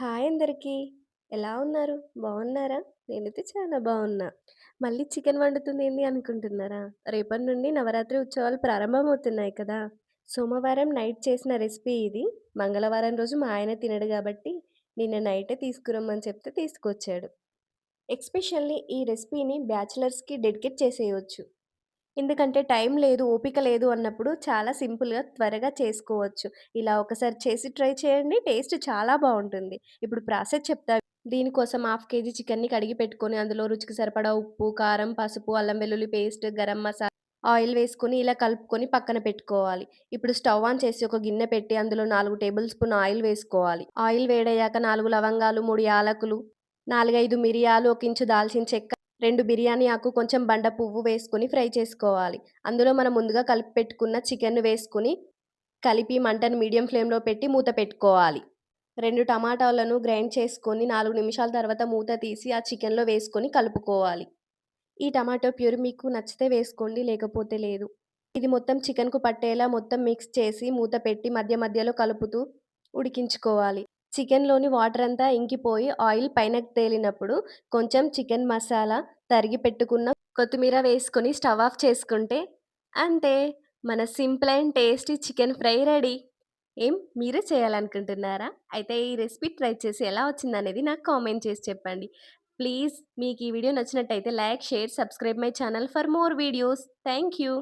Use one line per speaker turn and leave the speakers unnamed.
Hi అందరికీ. ఎలా ఉన్నారు? బావున్నారా? నేనైతే చాలా బావున్నా. మళ్ళీ చికెన్ వండుతుందేంది అనుకుంటున్నారా? రేపటి నుండి నవరాత్రి ఉత్సవాలు ప్రారంభమవుతున్నాయి కదా! సోమవారం నైట్ చేసిన రెసిపీ ఇది. మంగళవారం రోజు మా ఆయన తినడు గాబట్టి, నిన్న నైటే తీసుకురమ్మని చెప్తే తీసుకొచ్చాడు. ఎస్పెషల్లీ ఈ రెసిపీని బ్యాచిలర్స్‌కి డెడికేట్ చేసేయొచ్చు. ఎందుకంటే టైం లేదు, ఓపిక లేదు అన్నప్పుడు చాలా సింపుల్‌గా, త్వరగా చేసుకోవచ్చు. ఇలా ఒకసారి చేసి ట్రై చేయండి. టేస్ట్ చాలా బావుంటుంది. ఇప్పుడు ప్రాసెస్ చెప్తా. దీనికోసం హాఫ్ కేజీ చికెన్‌ని కడిగి పెట్టుకొని, అందులో రుచికి సరిపడా ఉప్పు, కారం, పసుపు, అల్లం వెల్లుల్లి పేస్ట్, గరం మసాలా, ఆయిల్ వేసుకొని ఇలా కలుపుకొని పక్కన పెట్టుకోవాలి. ఇప్పుడు స్టవ్ ఆన్ చేసి ఒక గిన్నె పెట్టి అందులో 4 టేబుల్ స్పూన్ ఆయిల్ వేసుకోవాలి. ఆయిల్ వేడయ్యాక 4 లవంగాలు, 3 యాలకులు, 4, 5 మిరియాలు, ఒక ఇంచు దాల్చిన చెక్క, 2 బిర్యానీ ఆకు, కొంచెం బండ పువ్వు వేసుకొని ఫ్రై చేసుకోవాలి. అందులో మనం ముందుగా కలిపి పెట్టుకున్న చికెన్‌ని వేసుకొని, కలిపి మంటను మీడియం ఫ్లేమ్‌లో పెట్టి మూత పెట్టుకోవాలి. 2 టమాటాలను గ్రైండ్ చేసుకొని 4 నిమిషాల తర్వాత మూత తీసి ఆ చికెన్‌లో వేసుకొని కలుపుకోవాలి. ఈ టమాటో ప్యూరీ మీకు నచ్చితే వేసుకోండి, లేకపోతే లేదు. ఇది మొత్తం చికెన్‌కు పట్టేలా మొత్తం మిక్స్ చేసి మూత పెట్టి మధ్య మధ్యలో కలుపుతూ ఉడికించుకోవాలి. చికెన్‌లోని వాటర్ అంతా ఇంకిపోయి ఆయిల్ పైనకి తేలినప్పుడు కొంచెం చికెన్ మసాలా, తరిగి పెట్టుకున్న కొత్తిమీర వేసుకొని స్టవ్ ఆఫ్ చేసుకుంటే అంతే. మన simple and tasty chicken fry ready. ఏం మీరు చేయాలనుకుంటున్నారా? అయితే ఈ రెసిపీ ట్రై చేసి ఎలా వచ్చిందనేది నాకు కామెంట్ చేసి చెప్పండి. ప్లీజ్ మీకు ఈ వీడియో నచ్చినట్టయితే like, share, subscribe my channel for more videos. Thank you.